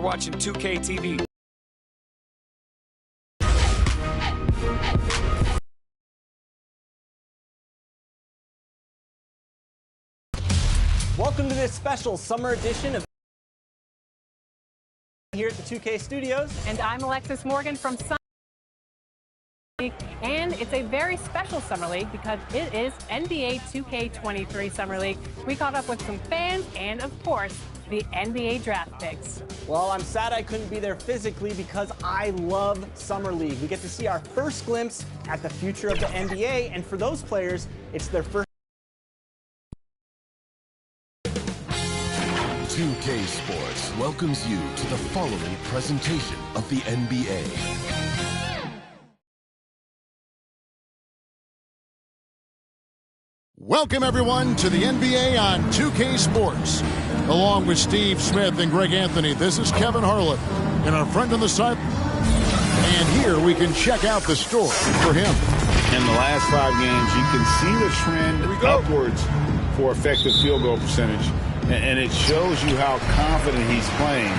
watching 2K TV. Welcome to this special summer edition of here at the 2K Studios. And I'm Alexis Morgan from Summer League, and it's a very special Summer League because it is NBA 2K23 Summer League. We caught up with some fans and, of course, the NBA draft picks. Well, I'm sad I couldn't be there physically because I love Summer League. We get to see our first glimpse at the future of the NBA, and for those players, it's their first. 2K Sports welcomes you to the following presentation of the NBA. Welcome, everyone, to the NBA on 2K Sports. Along with Steve Smith and Greg Anthony, this is Kevin Harlan and our friend on the side. And here we can check out the story for him. In the last 5 games, you can see the trend upwards for effective field goal percentage. And it shows you how confident he's playing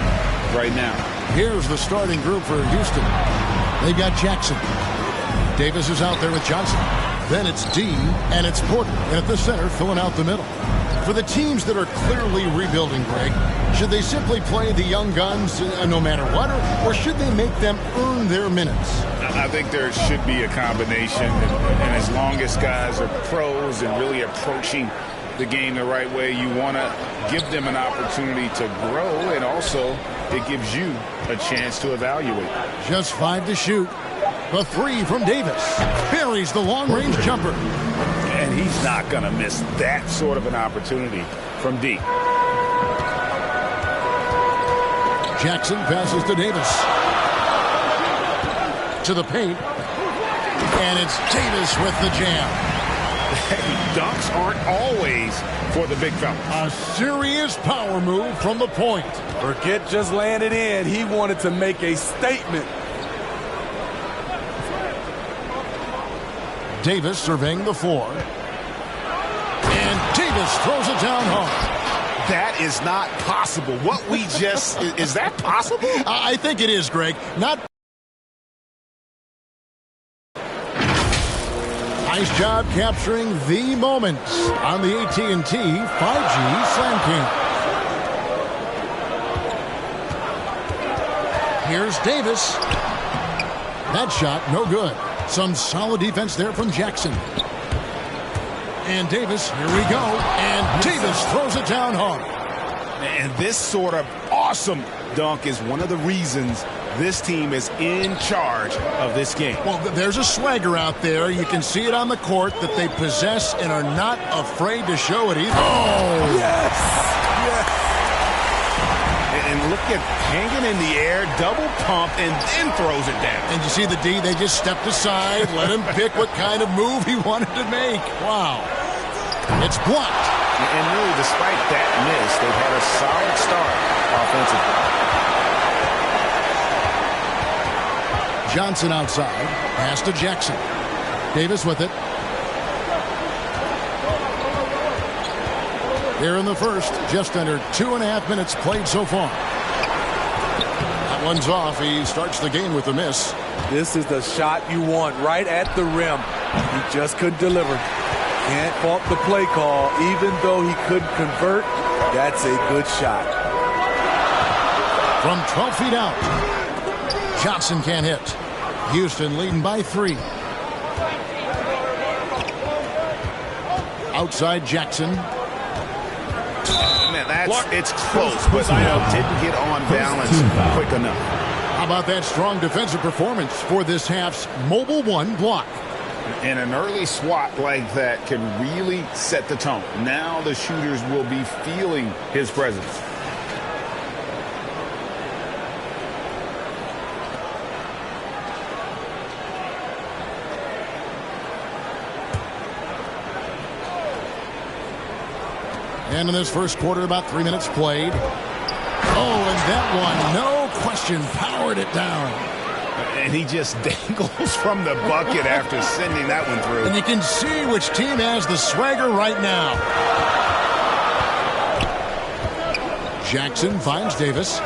right now. Here's the starting group for Houston. They've got Jackson. Davis is out there with Johnson. Then it's Dean and it's Porter. And at the center, filling out the middle. For the teams that are clearly rebuilding, Greg, should they simply play the young guns no matter what, or should they make them earn their minutes? I think there should be a combination. And as long as guys are pros and really approaching the game the right way, you want to give them an opportunity to grow, and also it gives you a chance to evaluate. Just 5 to shoot. The 3 from Davis. Buries the long-range jumper. And he's not going to miss that sort of an opportunity from deep. Jackson passes to Davis. To the paint. And it's Davis with the jam. Dunks aren't always for the big fella. A serious power move from the point. Forget just laying it in. He wanted to make a statement. Davis surveying the floor. And Davis throws it down hard. That is not possible. What we just... is that possible? I think it is, Greg. Not... Nice job capturing the moment on the AT&T 5G Slam King. Here's Davis. That shot, no good. Some solid defense there from Jackson. And Davis, here we go. And Davis throws it down hard. And this sort of awesome dunk is one of the reasons this team is in charge of this game. Well, there's a swagger out there. You can see it on the court that they possess and are not afraid to show it either. Oh! Yes! Yes! And look at hanging in the air, double pump, and then throws it down. And you see the D, they just stepped aside, let him pick what kind of move he wanted to make. Wow. It's blocked. And really, despite that miss, they've had a solid start offensively. Johnson outside. Pass to Jackson. Davis with it. Here in the first, just under 2.5 minutes played so far. That one's off. He starts the game with a miss. This is the shot you want, right at the rim. He just couldn't deliver. Can't fault the play call. Even though he couldn't convert, that's a good shot. From 12 feet out, Johnson can't hit. Houston leading by 3. Outside Jackson. Man, it's close, but didn't get on balance quick enough. How about that strong defensive performance for this half's Mobile One block? And an early swat like that can really set the tone. Now the shooters will be feeling his presence. And in this first quarter, about 3 minutes played. Oh, and that one, no question, powered it down. And he just dangles from the bucket after sending that one through. And you can see which team has the swagger right now. Jackson finds Davis.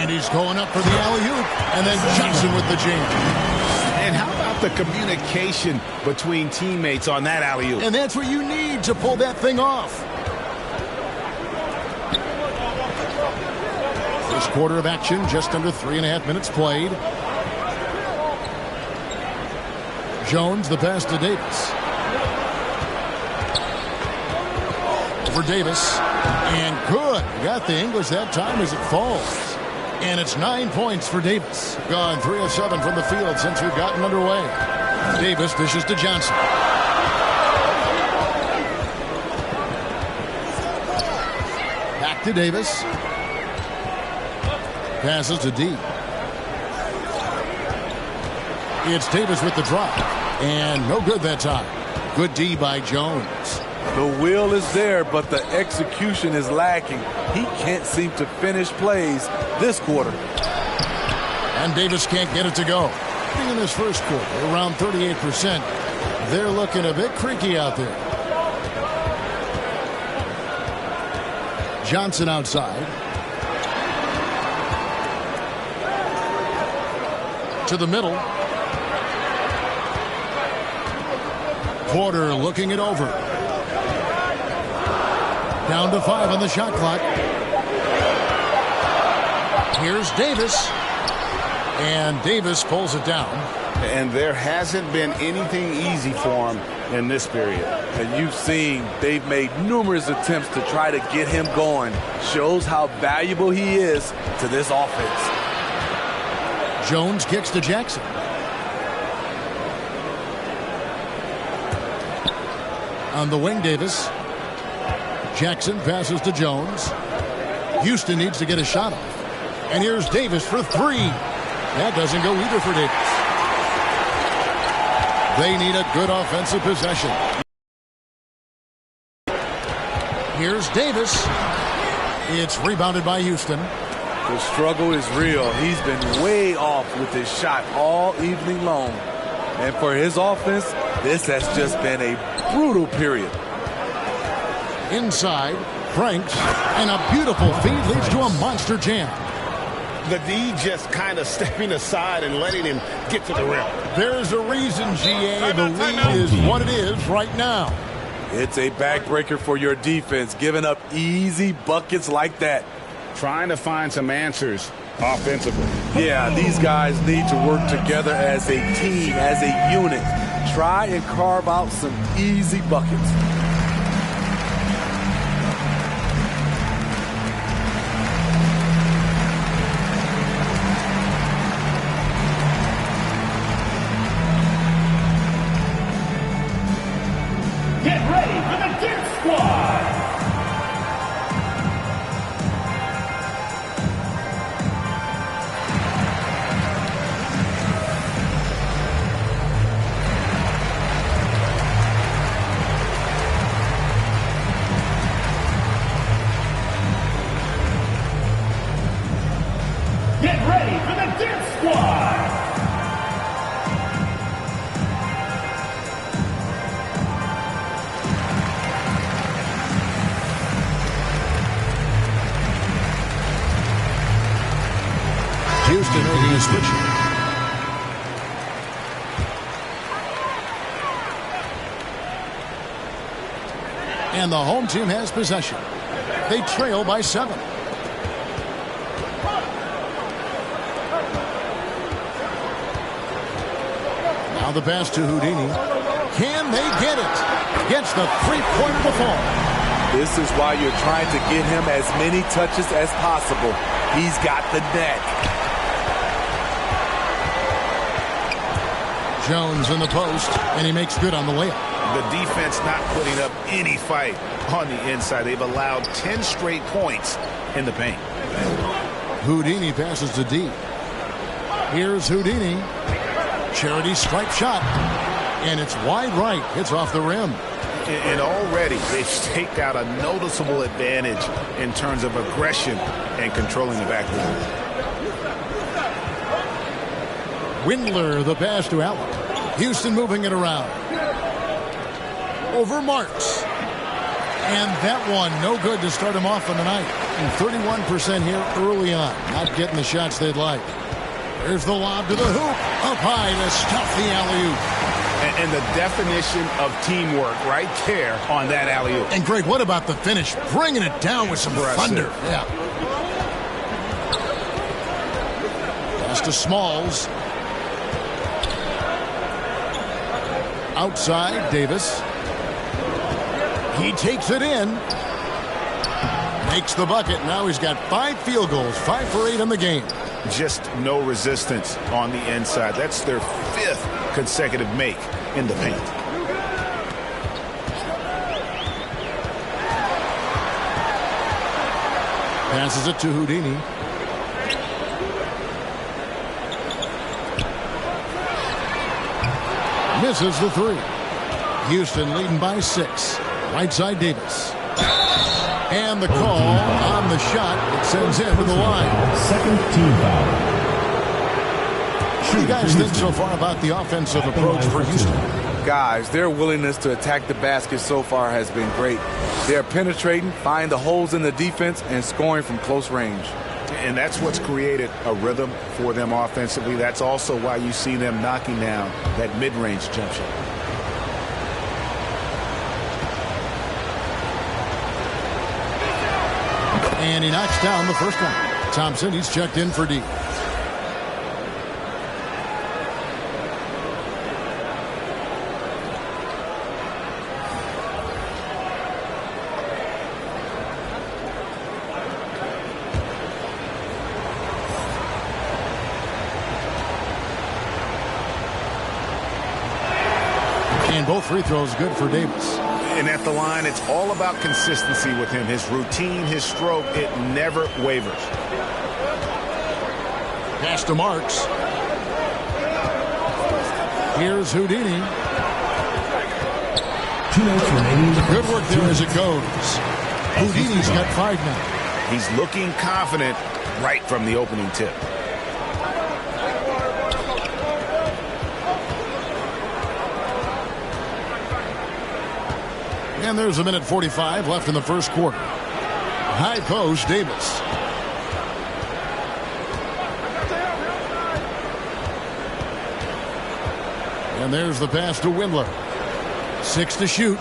And he's going up for the alley-oop. And then Johnson with the jam. And how about the communication between teammates on that alley-oop? And that's what you need to pull that thing off. First quarter of action, just under 3.5 minutes played. Jones, the pass to Davis. For Davis. And good. Got the English that time as it falls. And it's 9 points for Davis. Gone 3 of 7 from the field since we've gotten underway. Davis dishes to Johnson. Back to Davis. Passes to D. It's Davis with the drop. And no good that time. Good D by Jones. The will is there, but the execution is lacking. He can't seem to finish plays this quarter. And Davis can't get it to go. In this first quarter, around 38%. They're looking a bit creaky out there. Johnson outside. To the middle. Porter looking it over. Down to 5 on the shot clock. Here's Davis. And Davis pulls it down. And there hasn't been anything easy for him in this period. And you've seen they've made numerous attempts to try to get him going. Shows how valuable he is to this offense. Jones kicks to Jackson. On the wing, Davis. Jackson passes to Jones. Houston needs to get a shot off. And here's Davis for 3. That doesn't go either for Davis. They need a good offensive possession. Here's Davis. It's rebounded by Houston. The struggle is real. He's been way off with his shot all evening long. And for his offense, this has just been a brutal period. Inside, Franks, and a beautiful feed leads to a monster jam. The D just kind of stepping aside and letting him get to the rim. There's a reason, GA, the lead is what it is right now. It's a backbreaker for your defense, giving up easy buckets like that. Trying to find some answers offensively. Yeah, these guys need to work together as a team, as a unit. Try and carve out some easy buckets. Get ready for the Dip Squad! Get ready for the Dip Squad! Houston making a switch. And the home team has possession. They trail by 7. Now the pass to Houdini. Can they get it? Gets the three-pointer to fall. This is why you're trying to get him as many touches as possible. He's got the net. Jones in the post, and he makes good on the layup. The defense not putting up any fight on the inside. They've allowed 10 straight points in the paint. Houdini passes to D. Here's Houdini. Charity stripe shot. And it's wide right. It's off the rim. And already they've staked out a noticeable advantage in terms of aggression and controlling the backcourt. Windler, the pass to Allen. Houston moving it around. Over Marks. And that one, no good to start him off on the night. shooting 31% here early on. Not getting the shots they'd like. There's the lob to the hoop. Up high to stuff the alley-oop. And the definition of teamwork right there on that alley-oop. And Greg, what about the finish? Bringing it down with some thunder. Yeah. Pass to Smalls. Outside, Davis. He takes it in. Makes the bucket. Now he's got 5 field goals, 5 for 8 in the game. Just no resistance on the inside. That's their 5th consecutive make in the paint. Passes it to Houdini. Misses the 3. Houston leading by 6. Right side Davis. And the call on the shot. It sends him to the line. Second team foul. What do you guys think so far about the offensive approach for Houston? Guys, their willingness to attack the basket so far has been great. They're penetrating, finding the holes in the defense, and scoring from close range. And that's what's created a rhythm for them offensively. That's also why you see them knocking down that mid-range jump shot. And he knocks down the first one. Thompson, he's checked in for D. And both free throws good for Davis. And at the line, it's all about consistency with him. His routine, his stroke, it never wavers. Pass to Marks. Here's Houdini. 2 minutes remaining. Good work there as it goes. Houdini's got 5 now. He's looking confident right from the opening tip. And there's a minute 45 left in the first quarter. High post, Davis. And there's the pass to Windler. 6 to shoot.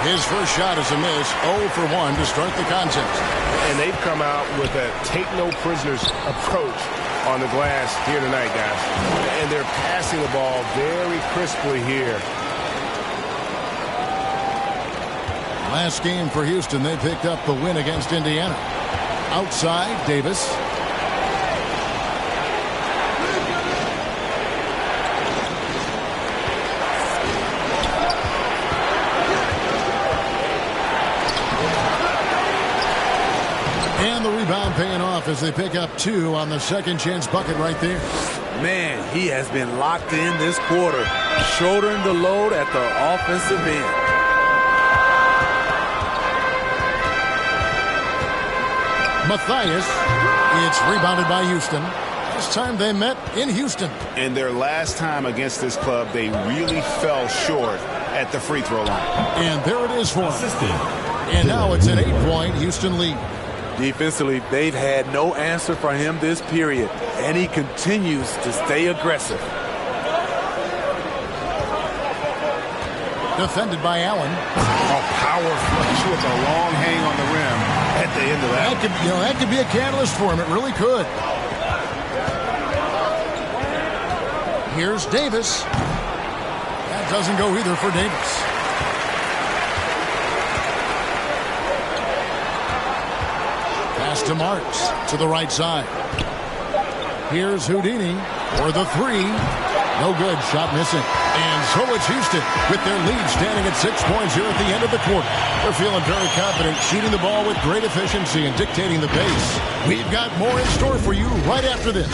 His first shot is a miss. 0 for 1 to start the contest. And they've come out with a take-no-prisoners approach on the glass here tonight, guys. And they're passing the ball very crisply here. Last game for Houston, they picked up the win against Indiana. Outside, Davis. And the rebound paying off as they pick up 2 on the second chance bucket right there. Man, he has been locked in this quarter, shouldering the load at the offensive end. Matthias. It's rebounded by Houston. This time they met in Houston. In their last time against this club, they really fell short at the free throw line. And there it is for them. And now it's an 8-point Houston lead. Defensively, they've had no answer for him this period, and he continues to stay aggressive. Defended by Allen. A power flush with a long hang on the rim at the end of that. That could be a catalyst for him. It really could. Here's Davis. That doesn't go either for Davis. Pass to Marks to the right side. Here's Houdini for the 3. No good. Shot missing. And so it's Houston with their lead standing at 6 points here at the end of the quarter. They're feeling very confident, shooting the ball with great efficiency and dictating the pace. We've got more in store for you right after this.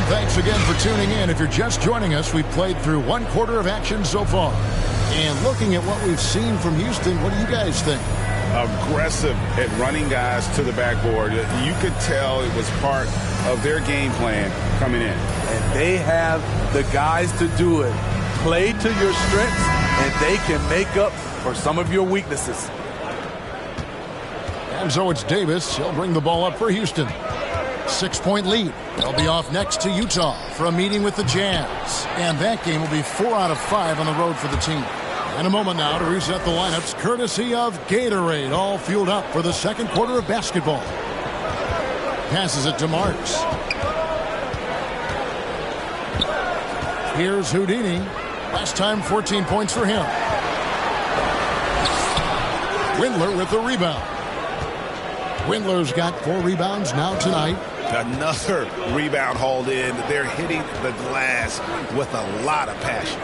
Thanks again for tuning in. If you're just joining us, we've played through 1 quarter of action so far. And looking at what we've seen from Houston, what do you guys think? Aggressive at running guys to the backboard. You could tell it was part of their game plan coming in. And they have the guys to do it. Play to your strengths, and they can make up for some of your weaknesses. And so it's Davis. He'll bring the ball up for Houston. 6-point lead. They'll be off next to Utah for a meeting with the Jazz. And that game will be 4 out of 5 on the road for the team. In a moment now to reset the lineups, courtesy of Gatorade, all fueled up for the second quarter of basketball. Passes it to Marks. Here's Houdini. Last time 14 points for him. Windler with the rebound. Windler's got 4 rebounds now tonight. Another rebound hauled in. They're hitting the glass with a lot of passion.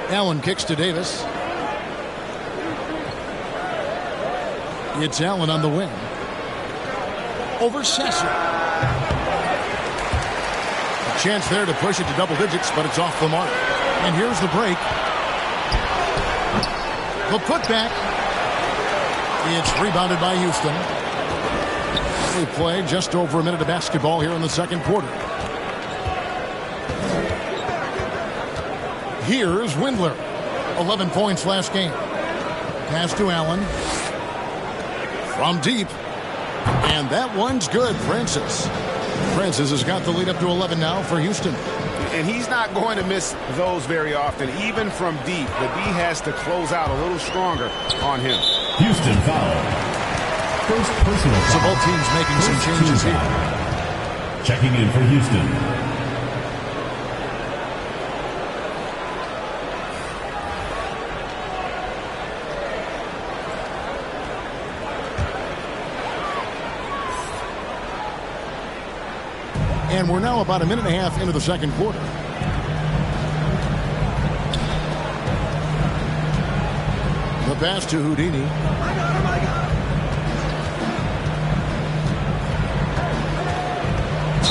Allen kicks to Davis. It's Allen on the wing. Over Sasser. A chance there to push it to double digits, but it's off the mark. And here's the break. The putback. It's rebounded by Houston. We played just over a minute of basketball here in the second quarter. Here's Windler. 11 points last game. Pass to Allen. From deep. And that one's good. Francis has got the lead up to 11 now for Houston. And he's not going to miss those very often, even from deep. The D has to close out a little stronger on him. Houston foul. First personal foul. So both teams making some changes here. Checking in for Houston. And we're now about a minute and a half into the second quarter. The pass to Houdini.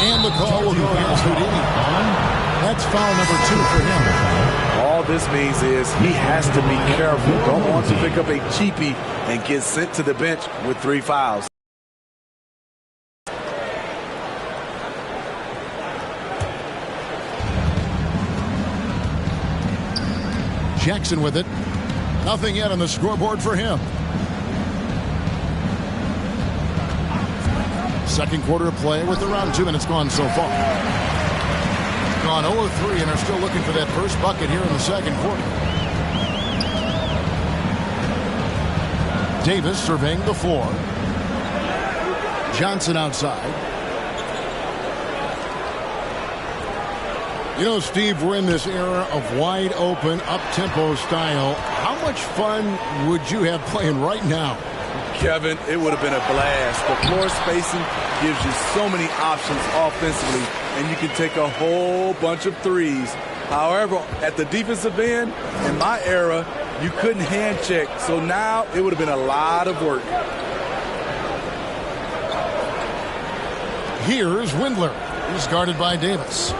And the call will go against Houdini. That's foul number 2 for him. All this means is he has to be careful. Don't want to pick up a cheapie and get sent to the bench with 3 fouls. Jackson with it. Nothing yet on the scoreboard for him. Second quarter of play with around 2 minutes gone so far. Gone 0-3 and are still looking for that first bucket here in the second quarter. Davis surveying the floor. Johnson outside. You know, Steve, we're in this era of wide open, up-tempo style. How much fun would you have playing right now? Kevin, it would have been a blast. The floor spacing gives you so many options offensively, and you can take a whole bunch of threes. However, at the defensive end, in my era, you couldn't hand check. So now it would have been a lot of work. Here's Windler. He's guarded by Davis.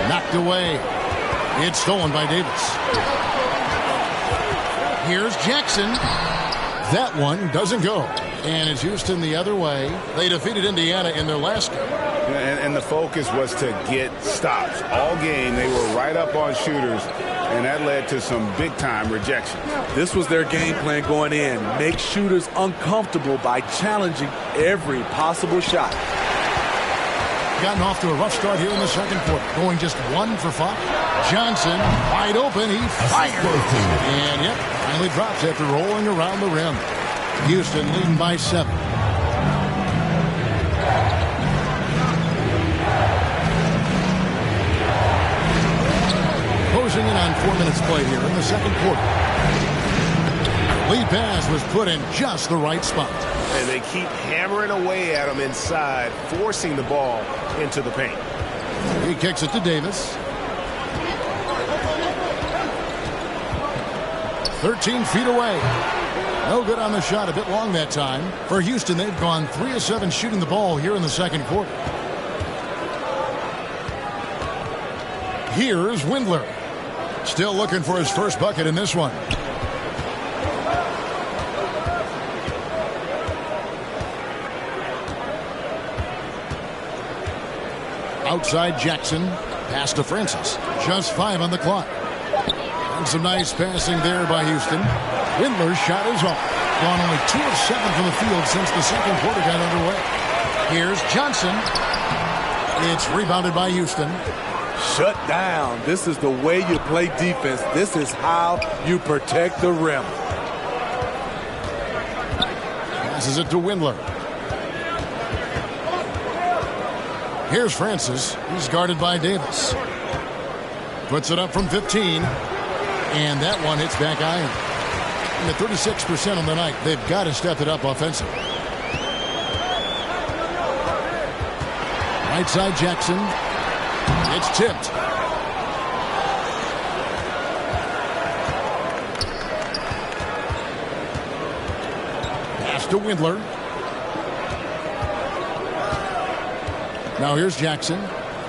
Knocked away. It's stolen by Davis. Here's Jackson. That one doesn't go. And it's Houston the other way. They defeated Indiana in their last game. And the focus was to get stops. All game, they were right up on shooters, and that led to some big-time rejections. This was their game plan going in. Make shooters uncomfortable by challenging every possible shot. Gotten off to a rough start here in the second quarter. Going just 1 for 5. Johnson, wide open. He fires. And, yep, finally drops after rolling around the rim. Houston leading by 7. Closing in on 4 minutes played here in the second quarter. Lead pass was put in just the right spot. And they keep hammering away at him inside, forcing the ball into the paint. He kicks it to Davis. 13 feet away. No good on the shot. A bit long that time. For Houston, they've gone 3 of 7 shooting the ball here in the second quarter. Here's Windler. Still looking for his first bucket in this one. Outside Jackson. Pass to Francis. Just 5 on the clock. And some nice passing there by Houston. Windler's shot is off. Gone only 2 of 7 from the field since the second quarter got underway. Here's Johnson. It's rebounded by Houston. Shut down. This is the way you play defense. This is how you protect the rim. Passes it to Windler. Here's Francis. He's guarded by Davis. Puts it up from 15. And that one hits back iron. And at 36% on the night, they've got to step it up offensively. Right side Jackson. It's tipped. Pass to Windler. Now here's Jackson.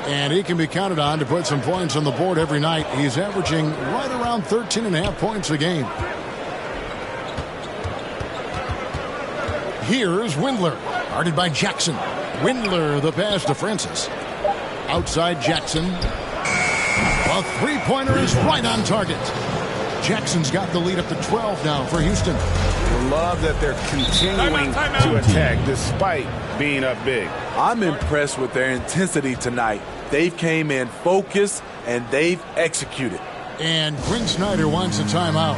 And he can be counted on to put some points on the board every night. He's averaging right around 13.5 points a game. Here's Windler. Guarded by Jackson. Windler, the pass to Francis. Outside Jackson. A three-pointer is right on target. Jackson's got the lead up to 12 now for Houston. Love that they're continuing to attack despite being up big. I'm impressed with their intensity tonight. They've came in focused and they've executed. And Quinn Snyder wants a timeout.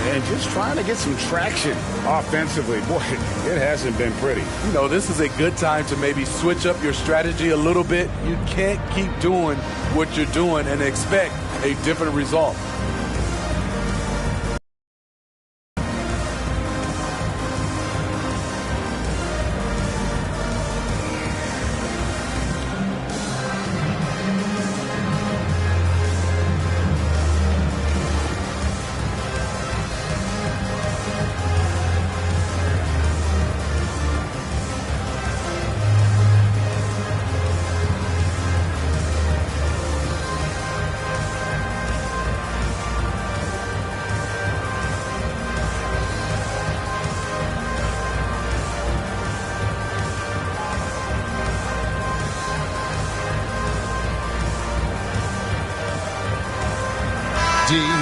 And just trying to get some traction offensively. Boy, it hasn't been pretty. You know, this is a good time to maybe switch up your strategy a little bit. You can't keep doing what you're doing and expect a different result.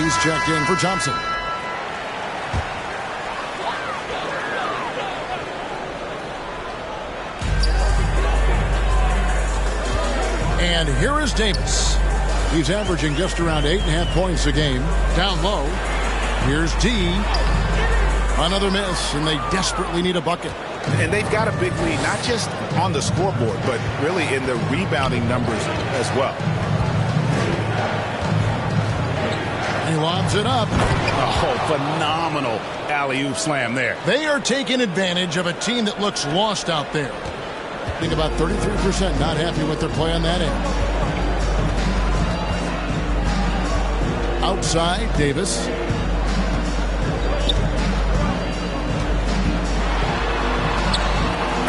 He's checked in for Thompson. And here is Davis. He's averaging just around 8.5 points a game. Down low. Here's D. Another miss, and they desperately need a bucket. And they've got a big lead, not just on the scoreboard, but really in the rebounding numbers as well. He lobs it up. Oh, phenomenal alley-oop slam there. They are taking advantage of a team that looks lost out there. I think about 33% not happy with their play on that end. Outside, Davis.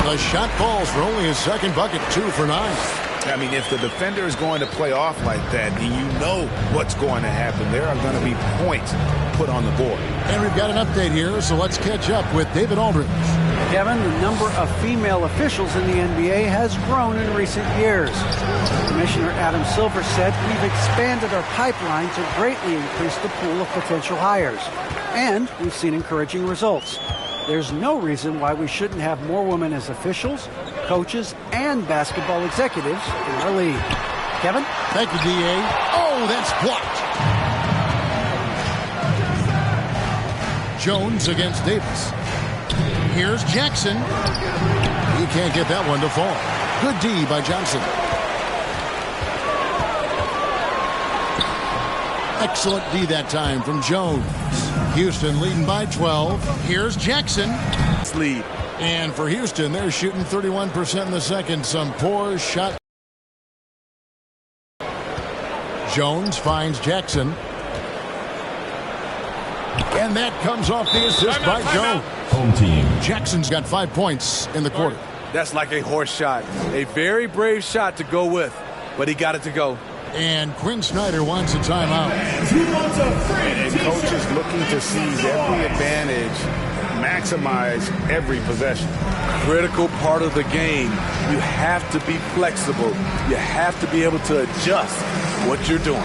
The shot falls for only his second bucket, 2 for 9. I mean, if the defender is going to play off like that, and you know what's going to happen, there are going to be points put on the board. And we've got an update here, so let's catch up with David Aldridge. Kevin, the number of female officials in the NBA has grown in recent years. Commissioner Adam Silver said, "We've expanded our pipeline to greatly increase the pool of potential hires. And we've seen encouraging results. There's no reason why we shouldn't have more women as officials, coaches, and basketball executives in our league." Kevin? Thank you, D.A. Oh, that's blocked. Jones against Davis. Here's Jackson. He can't get that one to fall. Good D by Johnson. Excellent D that time from Jones. Houston leading by 12. Here's Jackson. Lead. And for Houston, they're shooting 31% in the second. Some poor shot. Jones finds Jackson. And that comes off the assist by Jones. Home team. Jackson's got 5 points in the quarter. That's like a horse shot. A very brave shot to go with, but he got it to go. And Quinn Snyder wants a timeout. And coach is looking to seize every advantage, maximize every possession. Critical part of the game. You have to be flexible. You have to be able to adjust what you're doing.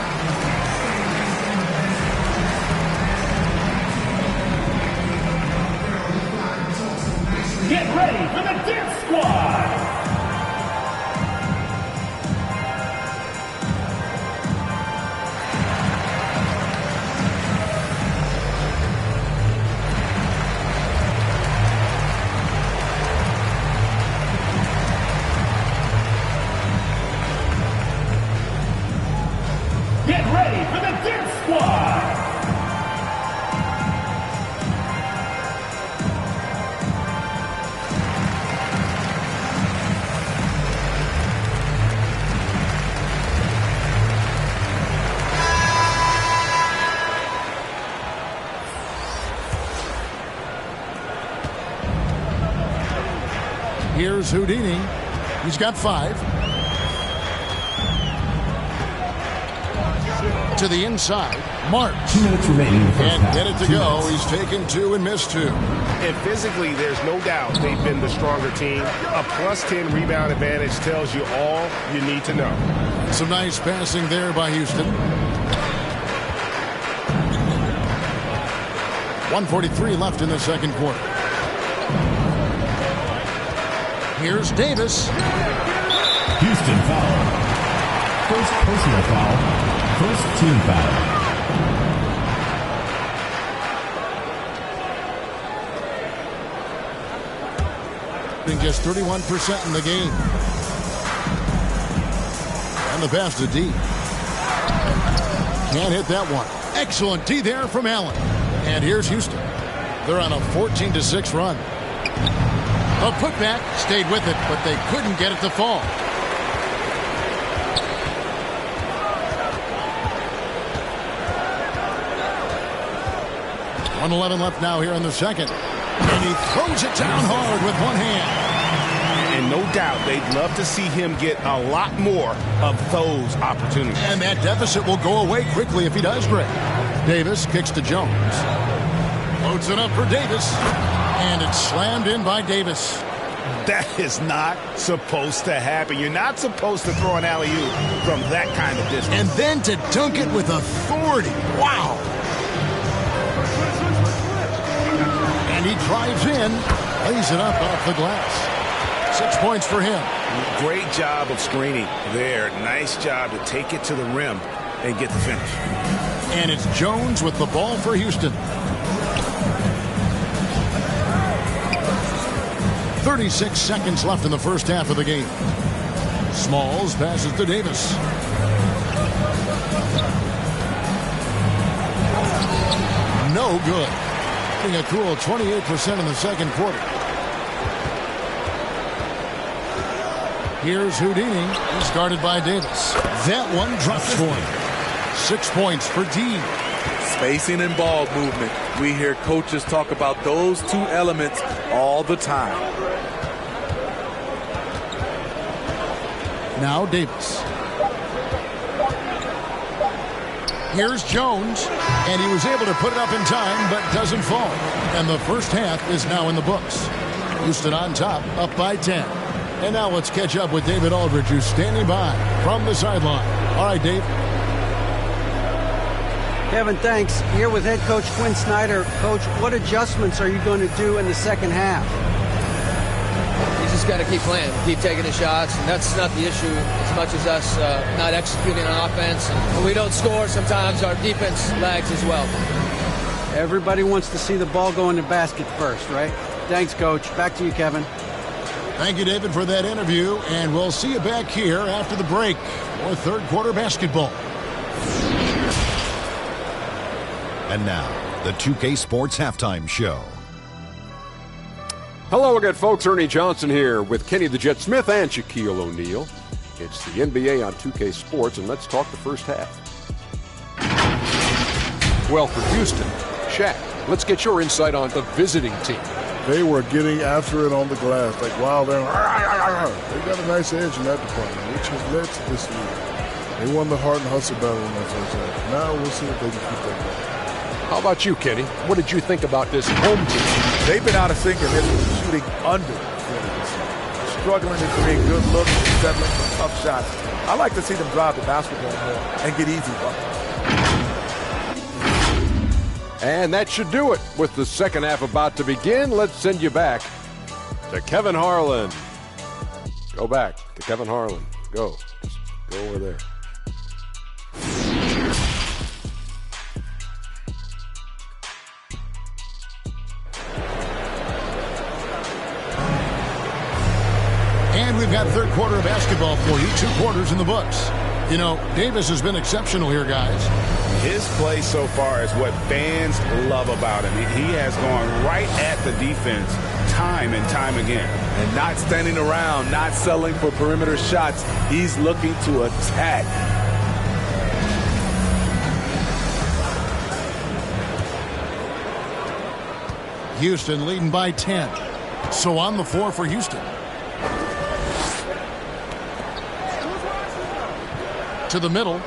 Get ready for the Dance Squad! Get ready for the Dance Squad! Here's Houdini. He's got 5. To the inside, March. 2 minutes remaining in the first And half. get it to 2 go. minutes. He's taken 2 and missed 2. And physically, there's no doubt they've been the stronger team. A +10 rebound advantage tells you all you need to know. Some nice passing there by Houston. 1:43 left in the second quarter. Here's Davis. Houston foul. First personal foul. First team foul. Just 31% in the game. And the pass to D. Can't hit that one. Excellent D there from Allen. And here's Houston. They're on a 14-6 run. A putback, stayed with it, but they couldn't get it to fall. .11 left now here in the second. And he throws it down hard with one hand. And no doubt they'd love to see him get a lot more of those opportunities. And that deficit will go away quickly if he does great. Davis kicks to Jones. Loads it up for Davis. And it's slammed in by Davis. That is not supposed to happen. You're not supposed to throw an alley-oop from that kind of distance. And then to dunk it with authority. Wow. And he drives in, lays it up off the glass. 6 points for him. Great job of screening there. Nice job to take it to the rim and get the finish. And it's Jones with the ball for Houston. 36 seconds left in the first half of the game. Smalls passes to Davis. No good. Getting a cool 28% in the second quarter. Here's Houdini. He's guarded by Davis. That one drops for him. 6 points for D. Spacing and ball movement. We hear coaches talk about those two elements all the time. Now Davis. Here's Jones, and he was able to put it up in time, but doesn't fall. And the first half is now in the books. Houston on top, up by 10. And now let's catch up with David Aldridge, who's standing by from the sideline. All right, Dave. Kevin, thanks. Here with head coach Quinn Snyder. Coach, what adjustments are you going to do in the second half? You just got to keep playing, keep taking the shots, and that's not the issue as much as us not executing on offense. When we don't score, sometimes our defense lags as well. Everybody wants to see the ball go in the basket first, right? Thanks, Coach. Back to you, Kevin. Thank you, David, for that interview, and we'll see you back here after the break for third quarter basketball. And now, the 2K Sports Halftime Show. Hello again, folks. Ernie Johnson here with Kenny the Jet Smith and Shaquille O'Neal. It's the NBA on 2K Sports, and let's talk the first half. Well, for Houston, Shaq, let's get your insight on the visiting team. They were getting after it on the glass, like wow, they got a nice edge in that department, which has led to this lead. They won the heart and hustle battle in that first half. Now we'll see if they can keep that going. How about you, Kenny? What did you think about this home team? They've been out of sync and they've been shooting under 40%. Struggling to create good looks and settling for tough shots. I like to see them drive the basketball more and get easy buckets. And that should do it. With the second half about to begin, let's send you back to Kevin Harlan. Go back to Kevin Harlan. Go. Just go over there. And we've got third quarter of basketball for you. 2 quarters in the books. You know, Davis has been exceptional here, guys. His play so far is what fans love about him. He has gone right at the defense time and time again. And not standing around, not settling for perimeter shots. He's looking to attack. Houston leading by 10. So on the floor for Houston. To the middle.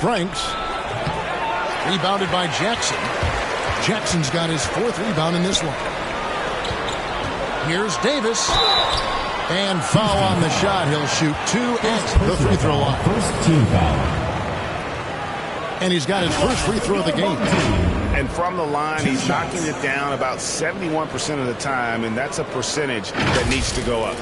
Franks. Rebounded by Jackson. Jackson's got his 4th rebound in this one. Here's Davis. And foul on the shot. He'll shoot 2 at the free throw line. First team foul. And he's got his first free throw of the game. And from the line, he's knocking it down about 71% of the time, and that's a percentage that needs to go up.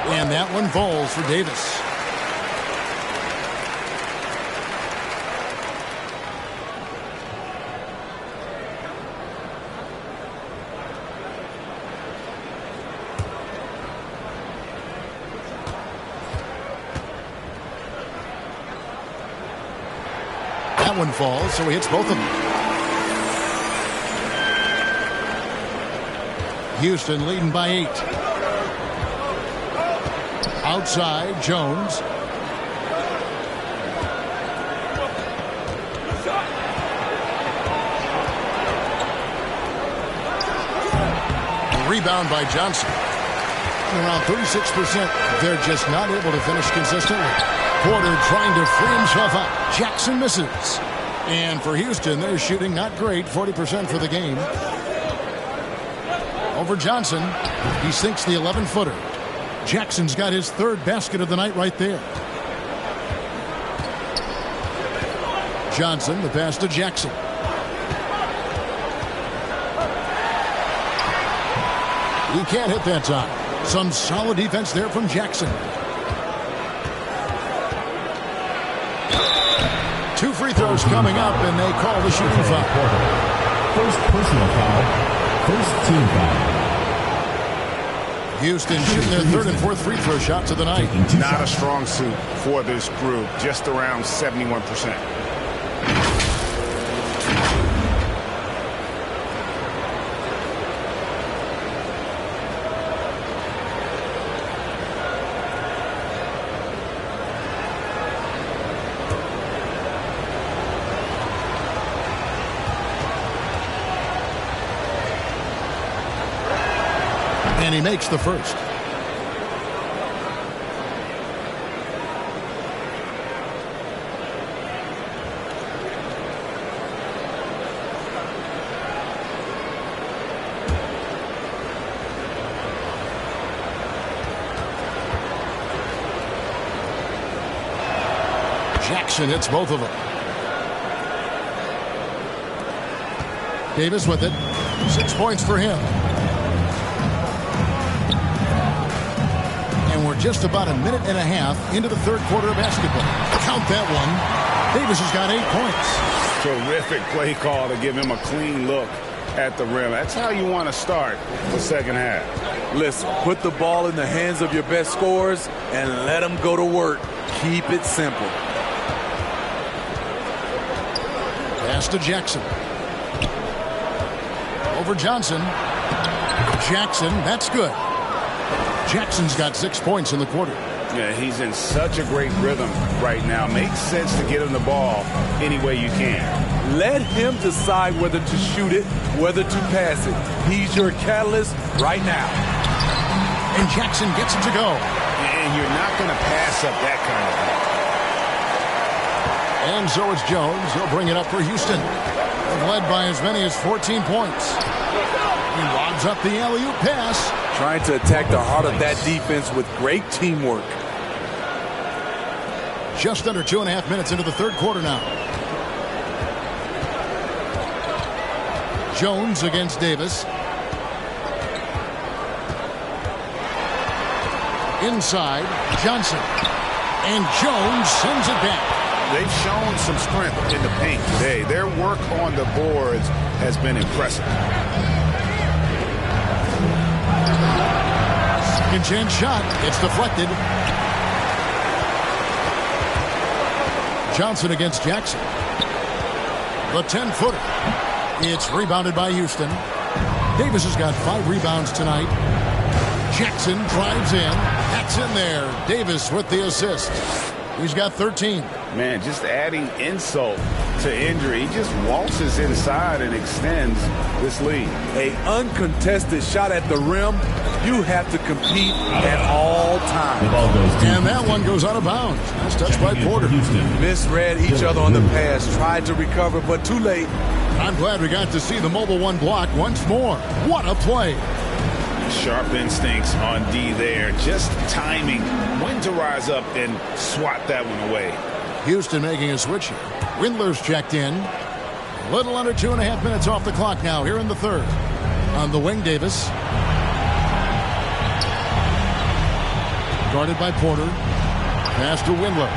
And that one falls for Davis. That one falls, so he hits both of them. Houston leading by 8. Outside, Jones. Rebound by Johnson. Around 36%. They're just not able to finish consistently. Porter trying to free himself up. Jackson misses. And for Houston, they're shooting not great, 40% for the game. Over Johnson. He sinks the 11-footer. Jackson's got his 3rd basket of the night right there. Johnson, the pass to Jackson. He can't hit that time. Some solid defense there from Jackson. 2 free throws coming up, and they call the shooting foul. First personal foul. First team foul. Houston shooting their 3rd and 4th free throw shots of the night. Not a strong suit for this group, just around 71%. And he makes the first. Jackson hits both of them. Davis with it. 6 points for him. And we're just about a minute and a half into the 3rd quarter of basketball. Count that one. Davis has got 8 points. Terrific play call to give him a clean look at the rim. That's how you want to start the second half. Listen, put the ball in the hands of your best scorers and let them go to work. Keep it simple. Pass to Jackson. Over Johnson. Jackson, that's good. Jackson's got 6 points in the quarter. Yeah, he's in such a great rhythm right now. Makes sense to get him the ball any way you can. Let him decide whether to shoot it, whether to pass it. He's your catalyst right now. And Jackson gets it to go. And you're not going to pass up that kind of thing. And so it's Jones. He'll bring it up for Houston. They've led by as many as 14 points. He lobs up the alley-oop pass. Trying to attack the heart of that defense with great teamwork. Just under 2.5 minutes into the third quarter now. Jones against Davis. Inside, Johnson. And Jones sends it back. They've shown some strength in the paint today. Their work on the boards has been impressive. Second chance shot. It's deflected. Johnson against Jackson. The 10-footer. It's rebounded by Houston. Davis has got 5 rebounds tonight. Jackson drives in. That's in there. Davis with the assist. He's got 13. Man, just adding insult to injury. He just waltzes inside and extends this lead. An uncontested shot at the rim. You have to compete at all times. And that one goes out of bounds. Nice touch by Porter. Misread each other on the pass. Tried to recover, but too late. I'm glad we got to see the mobile one block once more. What a play. Sharp instincts on D there. Just timing when to rise up and swat that one away. Houston making a switch here. Windler's checked in. A little under 2.5 minutes off the clock now here in the third. On the wing, Davis. Guarded by Porter. Pass to Windler.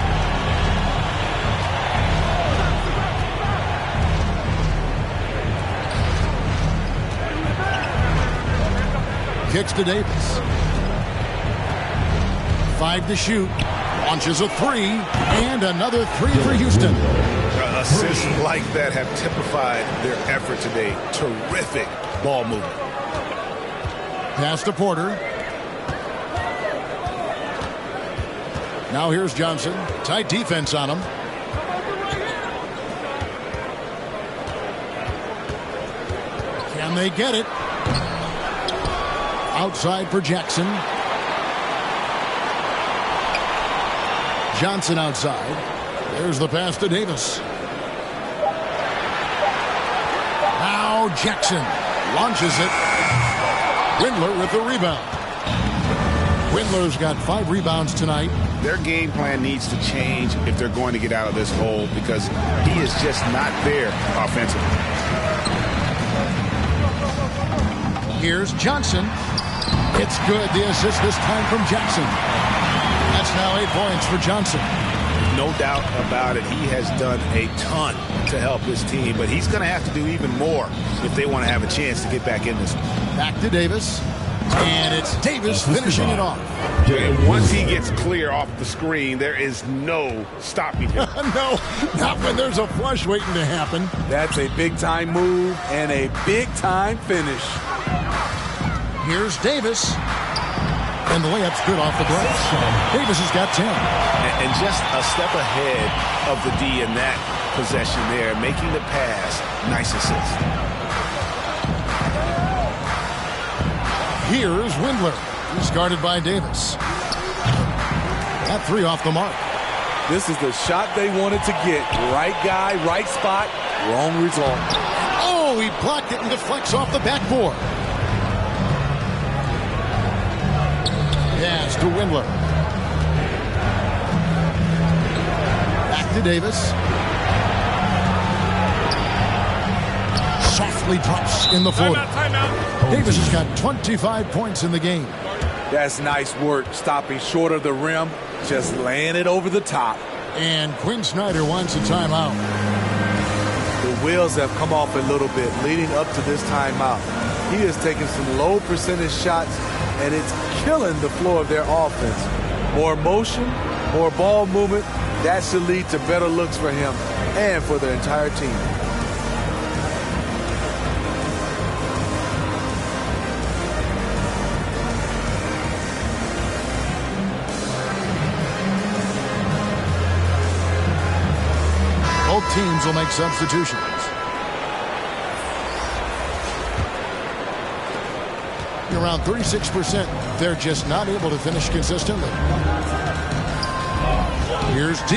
Kicks to Davis. 5 to shoot. Launches a 3. And another 3 for Houston. Assists like that have typified their effort today. Terrific ball movement. Pass to Porter. Now here's Johnson. Tight defense on him. Can they get it? Outside for Jackson. Johnson outside. There's the pass to Davis. Now Jackson launches it. Windler with the rebound. Windler's got 5 rebounds tonight. Their game plan needs to change if they're going to get out of this hole because he is just not there offensively. Here's Johnson. It's good. The assist this time from Jackson. That's now 8 points for Johnson. No doubt about it. He has done a ton to help his team, but he's going to have to do even more if they want to have a chance to get back in this one. Back to Davis. And it's Davis finishing it off. And once he gets clear off the screen, there is no stopping him. No, not when there's a flush waiting to happen. That's a big-time move and a big-time finish. Here's Davis. And the layup's good off the glass. Davis has got 10. And just a step ahead of the D in that possession there, making the pass. Nice assist. Here's Windler. He's guarded by Davis. That 3 off the mark. This is the shot they wanted to get. Right guy, right spot, wrong result. Oh, he blocked it and deflects off the backboard. Pass to Windler. Back to Davis. Softly drops in the floater. Davis has got 25 points in the game. That's nice work, stopping short of the rim, just laying it over the top. And Quinn Snyder wants a timeout. The wheels have come off a little bit leading up to this timeout. He has taken some low percentage shots, and it's killing the flow of their offense. More motion, more ball movement, that should lead to better looks for him and for the entire team. Both teams will make substitutions. Around 36%. They're just not able to finish consistently. Here's D.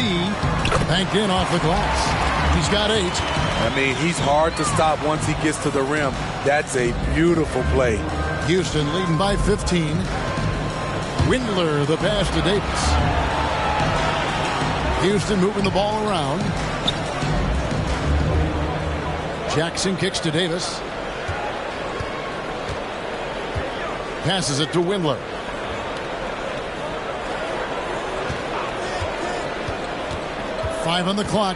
Banked in off the glass. He's got 8. I mean, he's hard to stop once he gets to the rim. That's a beautiful play. Houston leading by 15. Windler, the pass to Davis. Houston moving the ball around. Jackson kicks to Davis. Passes it to Windler. Five on the clock.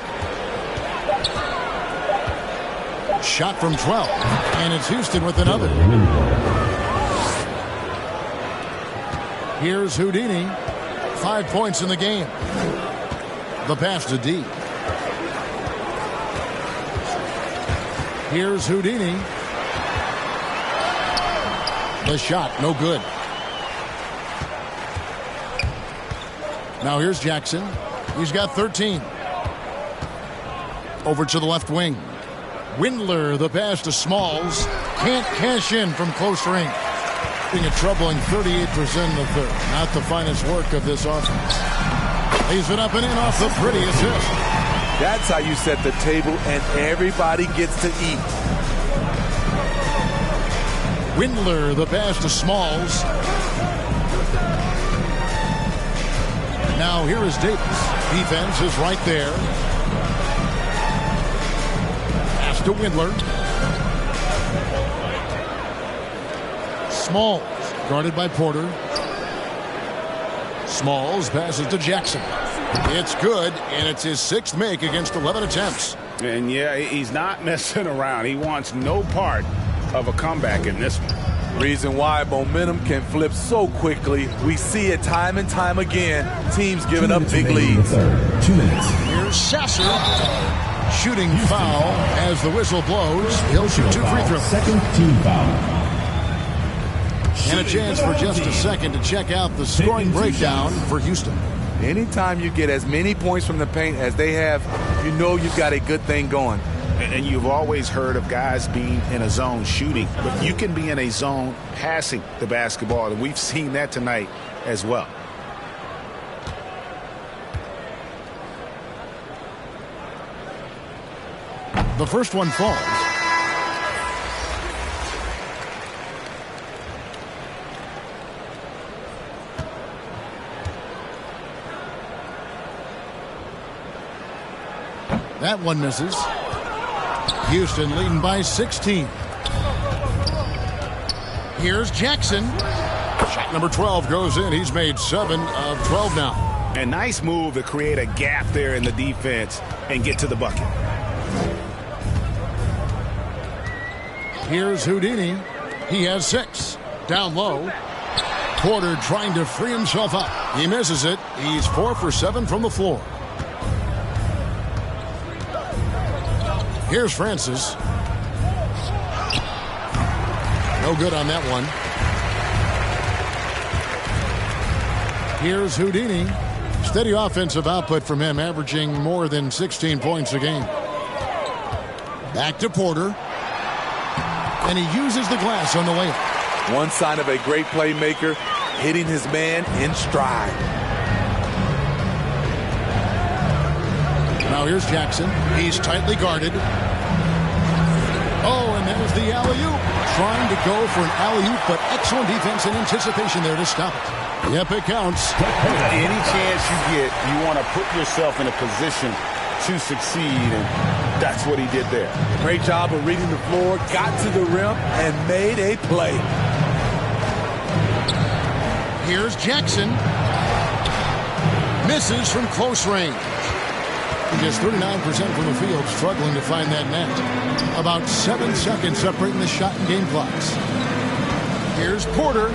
Shot from 12. And it's Houston with another. Here's Houdini. 5 points in the game. The pass to D. Here's Houdini. The shot, no good. Now here's Jackson. He's got 13. Over to the left wing. Windler, the pass to Smalls. Can't cash in from close range. Being a troubling 38% in the third. Not the finest work of this offense. Leaves it up and in off the pretty assist. That's how you set the table and everybody gets to eat. Windler, the pass to Smalls. Now here is Davis. Defense is right there. Pass to Windler. Smalls, guarded by Porter. Smalls passes to Jackson. It's good, and it's his 6th make against 11 attempts. And yeah, he's not messing around. He wants no part of a comeback in this one. Reason why momentum can flip so quickly. We see it time and time again. Teams giving up big leads. 2 minutes. Here's Sasser. Shooting foul as the whistle blows. He'll shoot 2 free throws. Second team foul. And a chance for just a second to check out the scoring breakdown for Houston. Anytime you get as many points from the paint as they have, you know you've got a good thing going. And you've always heard of guys being in a zone shooting, but you can be in a zone passing the basketball, and we've seen that tonight as well. The first one falls. That one misses. Houston leading by 16. Here's Jackson. Shot number 12 goes in. He's made 7 of 12 now. A nice move to create a gap there in the defense and get to the bucket. Here's Houdini. He has 6. Down low. Porter trying to free himself up. He misses it. He's 4 for 7 from the floor. Here's Francis. No good on that one. Here's Houdini. Steady offensive output from him, averaging more than 16 points a game. Back to Porter. And he uses the glass on the layup. One sign of a great playmaker, hitting his man in stride. Now here's Jackson. He's tightly guarded. Oh, and there's the alley-oop. Trying to go for an alley-oop, but excellent defense and anticipation there to stop it. Yep, it counts. Any chance you get, you want to put yourself in a position to succeed, and that's what he did there. Great job of reading the floor, got to the rim, and made a play. Here's Jackson. Misses from close range. Just 39% from the field, struggling to find that net. About 7 seconds separating the shot and game clocks. Here's Porter,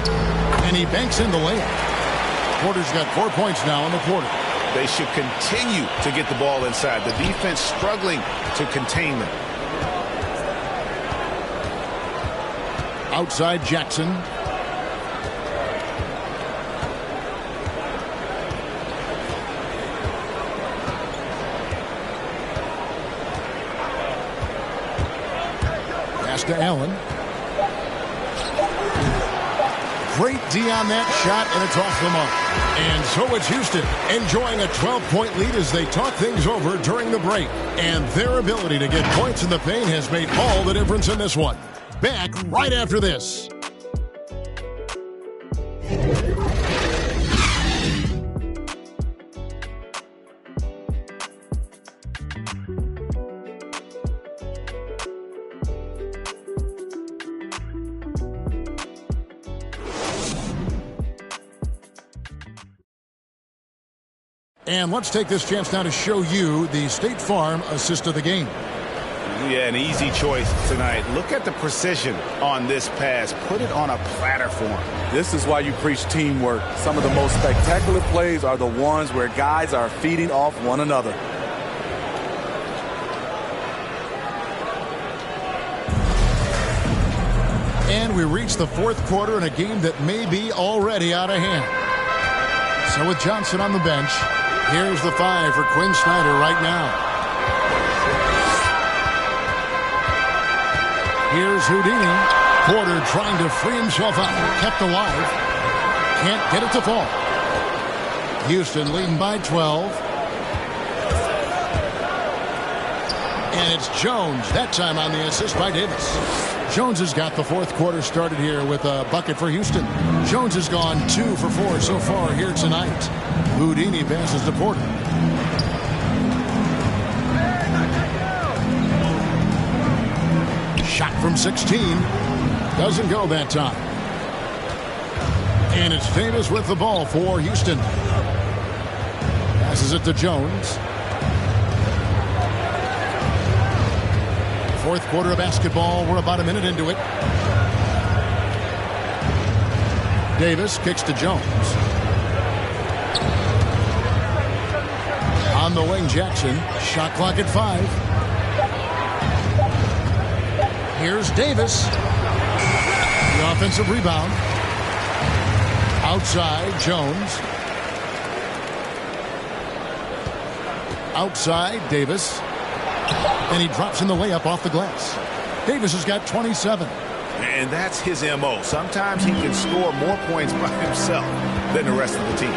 and he banks in the layup. Porter's got 4 points now on the quarter. They should continue to get the ball inside. The defense struggling to contain them. Outside Jackson. pass to Allen. Great D on that shot, and it's off the mark. And so it's Houston enjoying a 12-point lead as they talk things over during the break. And their ability to get points in the paint has made all the difference in this one. Back right after this. And let's take this chance now to show you the State Farm assist of the game. Yeah, an easy choice tonight. Look at the precision on this pass. Put it on a platter form. This is why you preach teamwork. Some of the most spectacular plays are the ones where guys are feeding off one another. And we reach the fourth quarter in a game that may be already out of hand. So with Johnson on the bench, here's the 5 for Quinn Snyder right now. Here's Houdini. Porter trying to free himself out. Kept alive. Can't get it to fall. Houston leading by 12. And it's Jones, that time on the assist by Davis. Jones has got the fourth quarter started here with a bucket for Houston. Jones has gone 2 for 4 so far here tonight. Houdini passes to Porter. Shot from 16. Doesn't go that time. And it's Davis with the ball for Houston. Passes it to Jones. Fourth quarter of basketball. We're about a minute into it. Davis kicks to Jones. On the wing, Jackson. Shot clock at 5. Here's Davis. The offensive rebound. Outside, Jones. Outside, Davis. And he drops in the layup off the glass. Davis has got 27. And that's his M.O. Sometimes he can score more points by himself than the rest of the team.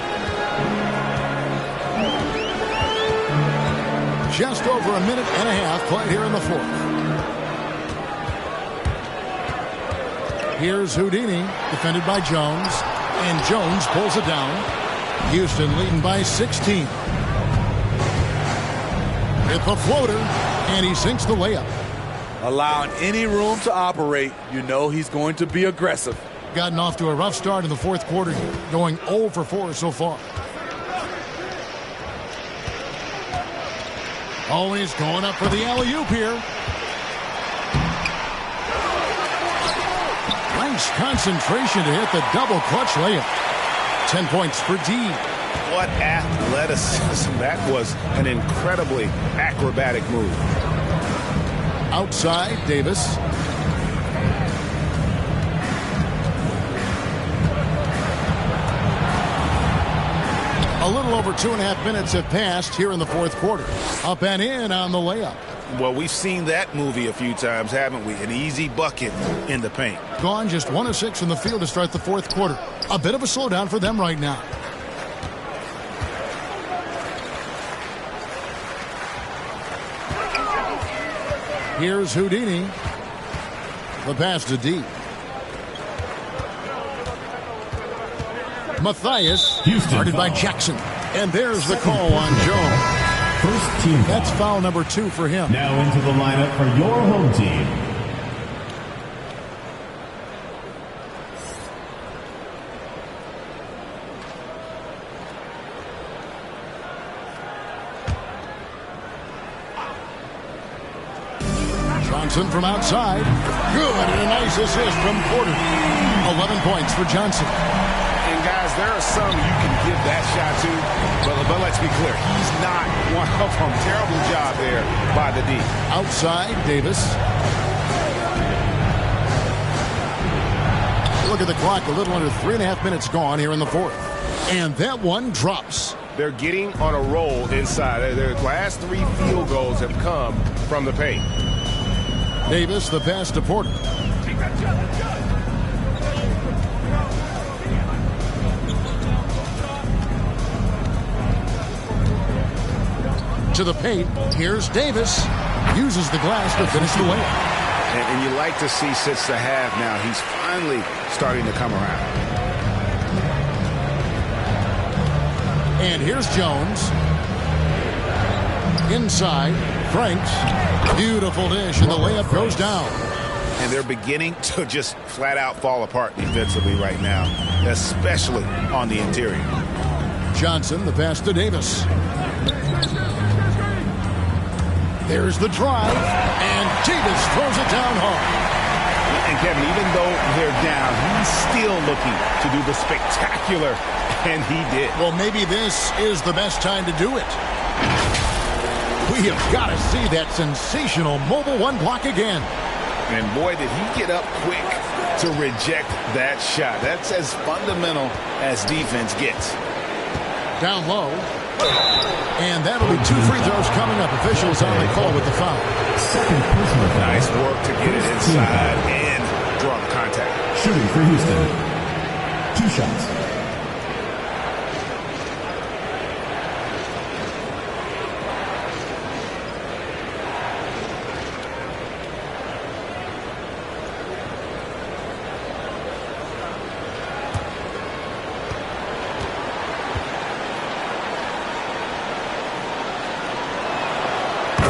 Just over a minute and a half played here in the fourth. Here's Houdini, defended by Jones. And Jones pulls it down. Houston leading by 16. With the floater, and he sinks the layup. Allowing any room to operate, you know he's going to be aggressive. Gotten off to a rough start in the fourth quarter, going 0 for 4 so far. Always going up for the alley-oop here. Nice concentration to hit the double clutch layup. 10 points for D. What athleticism. That was an incredibly acrobatic move. Outside, Davis. A little over 2.5 minutes have passed here in the fourth quarter. Up and in on the layup. Well, we've seen that movie a few times, haven't we? An easy bucket in the paint. Gone just 1 of 6 from the field to start the fourth quarter. A bit of a slowdown for them right now. Here's Houdini. The pass to D. Matthias, guarded by Jackson. And there's the call on Jones. First team. That's foul number 2 for him. Now into the lineup for your home team. Johnson from outside. Good, and a nice assist from Porter. 11 points for Johnson. And guys, there are some you can give that shot to, but let's be clear, he's not one of them. Terrible job there by the D. Outside, Davis. Look at the clock, a little under 3.5 minutes gone here in the fourth. And that one drops. They're getting on a roll inside. Their last 3 field goals have come from the paint. Davis, the pass to Porter. To the paint. Here's Davis. Uses the glass to finish the layup. And you like to see since the half now, he's finally starting to come around. And here's Jones. Inside, Franks. Beautiful dish, and the layup goes down. And they're beginning to just flat out fall apart defensively right now, especially on the interior. Johnson, the pass to Davis. There's the drive, and Davis throws it down hard. And Kevin, even though they're down, he's still looking to do the spectacular, and he did. Well, maybe this is the best time to do it. We have got to see that sensational mobile one block again. And boy, did he get up quick to reject that shot. That's as fundamental as defense gets. Down low. And that'll be 2 free throws coming up. Officials on the call with the foul. Nice work to get it inside and draw the contact. Shooting for Houston. 2 shots.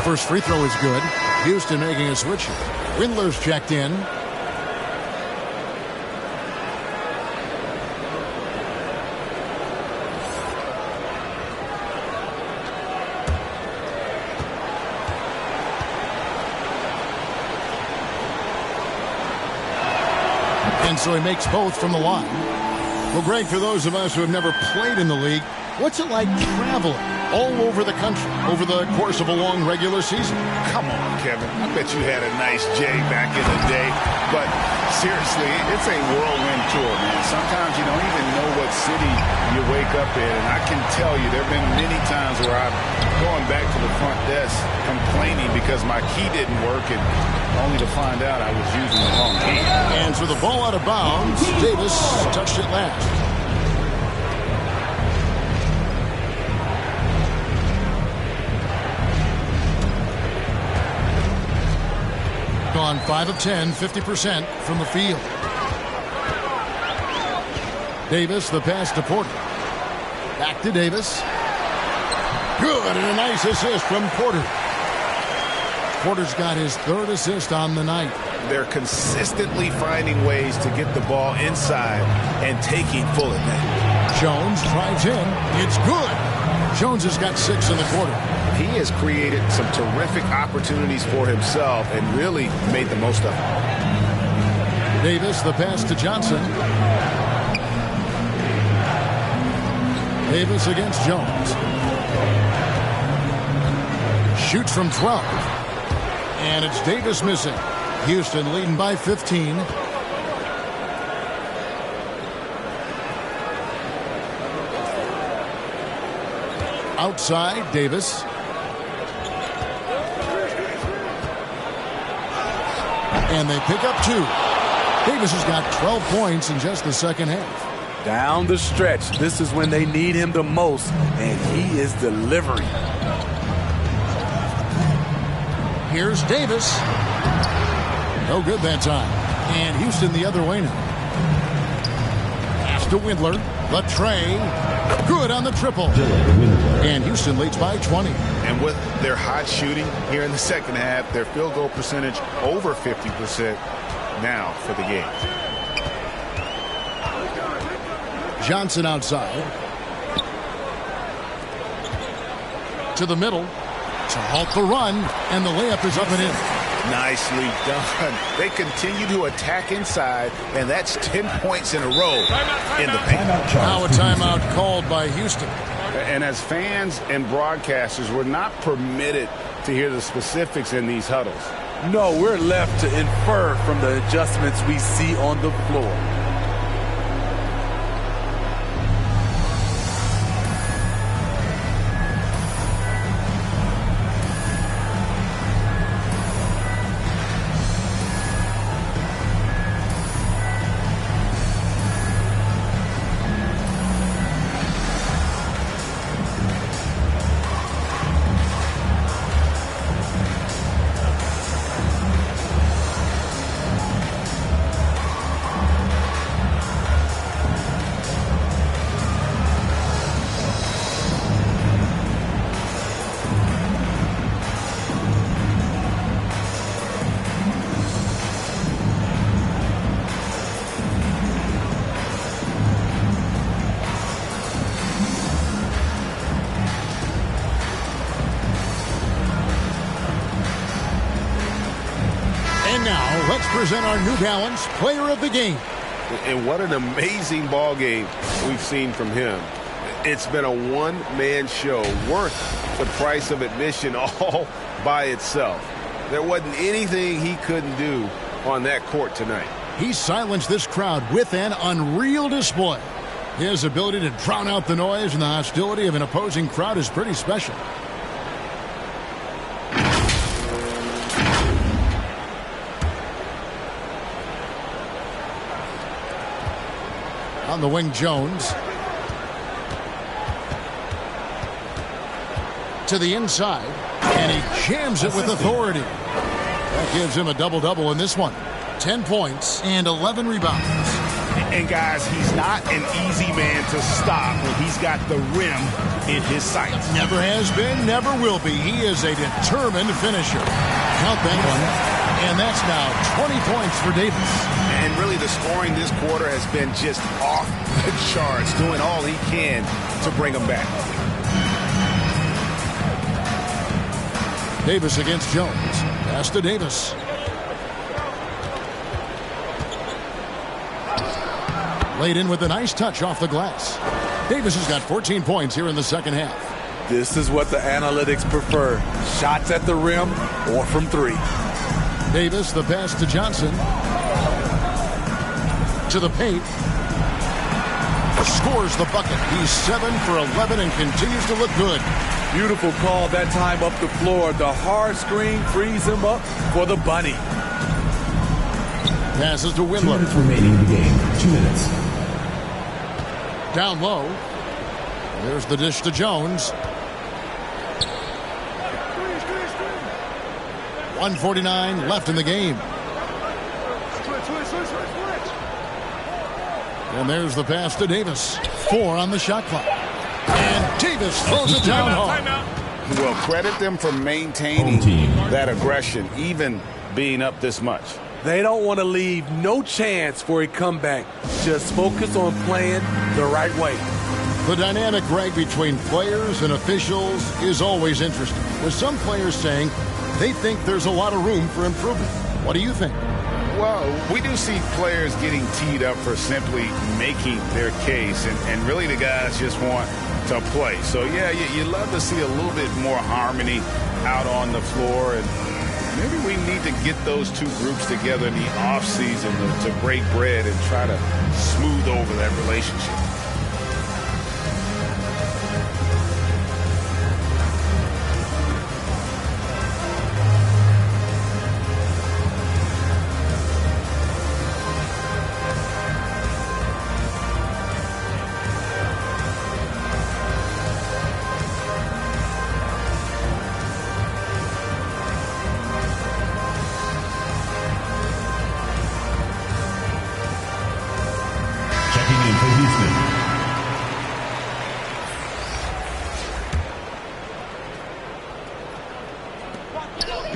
First free throw is good. Houston making a switch. Windler's checked in. And so he makes both from the line. Well, Greg, for those of us who have never played in the league, what's it like traveling all over the country over the course of a long regular season? Come on, Kevin. I bet you had a nice J back in the day. But seriously, it's a whirlwind tour, man. Sometimes you don't even know what city you wake up in. And I can tell you there have been many times where I've gone back to the front desk complaining because my key didn't work, and only to find out I was using the wrong key. And for the ball out of bounds, Davis touched it last. Gone 5 of 10, 50% from the field. Davis, the pass to Porter. Back to Davis. Good, and a nice assist from Porter. Porter's got his 3rd assist on the night. They're consistently finding ways to get the ball inside and taking full advantage. Jones drives in. It's good. Jones has got 6 in the quarter. He has created some terrific opportunities for himself and really made the most of it. Davis, the pass to Johnson. Davis against Jones. Shoots from 12. And it's Davis missing. Houston leading by 15. Outside, Davis. And they pick up 2. Davis has got 12 points in just the second half. Down the stretch, this is when they need him the most, and he is delivering. Here's Davis. No good that time. And Houston the other way now. Pass to Windler. The tray. Good on the triple. And Houston leads by 20. And with their hot shooting here in the second half, their field goal percentage over 50% now for the game. Johnson outside. To the middle. To halt the run. And the layup is up and in. Nicely done. They continue to attack inside, and that's 10 points in a row in the paint. Now a timeout called by Houston. And as fans and broadcasters, we're not permitted to hear the specifics in these huddles. No, we're left to infer from the adjustments we see on the floor. let's present our New Balance Player of the Game. And what an amazing ball game we've seen from him. It's been a one-man show worth the price of admission all by itself. There wasn't anything he couldn't do on that court tonight. He silenced this crowd with an unreal display. His ability to drown out the noise and the hostility of an opposing crowd is pretty special. On the wing, Jones. To the inside, and he jams it with authority. That gives him a double-double in this one. 10 points and 11 rebounds. And guys, he's not an easy man to stop when he's got the rim in his sights. Never has been, never will be. He is a determined finisher. Count that one. And that's now 20 points for Davis. And really the scoring this quarter has been just off the charts, doing all he can to bring them back. Davis against Jones. Pass to Davis. Laid in with a nice touch off the glass. Davis has got 14 points here in the second half. This is what the analytics prefer. Shots at the rim or from three. Davis, the pass to Johnson. To the paint. Scores the bucket. He's 7 for 11 and continues to look good. Beautiful call that time up the floor. The hard screen frees him up for the bunny. Passes to Windler. 2 minutes remaining in the game. 2 minutes. Down low. There's the dish to Jones. 1:49 left in the game. And there's the pass to Davis. 4 on the shot clock. And Davis throws it down home. Well, credit them for maintaining that aggression, even being up this much. They don't want to leave no chance for a comeback. Just focus on playing the right way. The dynamic, Greg, between players and officials is always interesting, with some players saying they think there's a lot of room for improvement. What do you think? Well, we do see players getting teed up for simply making their case, and really the guys just want to play. So, yeah, you love to see a little bit more harmony out on the floor, and maybe we need to get those two groups together in the offseason to break bread and try to smooth over that relationship.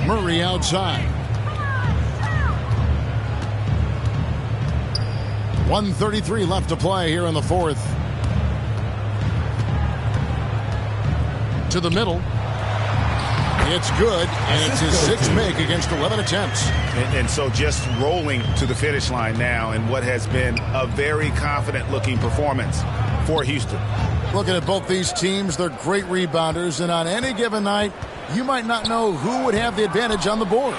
Murray outside. 1:33 left to play here in the fourth. To the middle. It's good, and it's his 6th make against 11 attempts. And so just rolling to the finish line now in what has been a very confident-looking performance for Houston. Looking at both these teams, they're great rebounders, and on any given night, you might not know who would have the advantage on the board.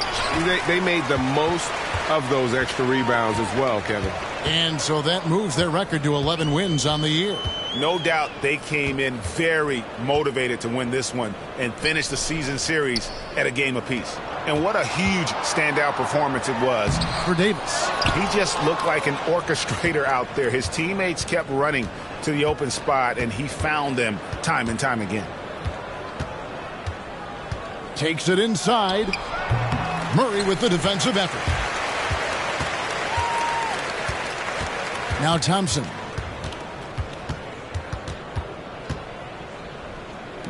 They made the most of those extra rebounds as well, Kevin. And so that moves their record to 11 wins on the year. No doubt they came in very motivated to win this one and finish the season series at a game apiece. And what a huge standout performance it was for Davis. He just looked like an orchestrator out there. His teammates kept running to the open spot, and he found them time and time again. Takes it inside. Murray with the defensive effort. Now Thompson.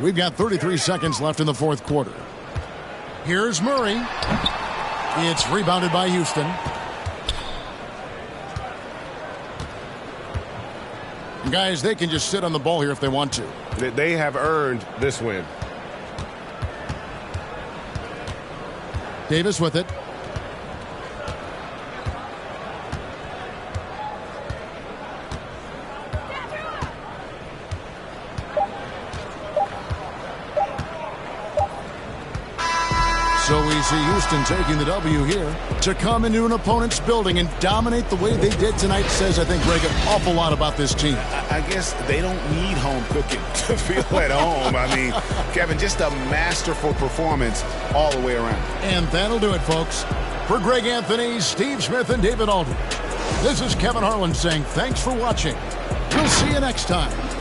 We've got 33 seconds left in the fourth quarter. Here's Murray. It's rebounded by Houston. Guys, they can just sit on the ball here if they want to. They have earned this win. Davis with it. So we see Houston taking the W here. To come into an opponent's building and dominate the way they did tonight says, I think, Greg, an awful lot about this team. I guess they don't need home cooking to feel at home. I mean, Kevin, just a masterful performance all the way around. And that'll do it, folks. For Greg Anthony, Steve Smith, and David Aldridge, this is Kevin Harlan saying thanks for watching. We'll see you next time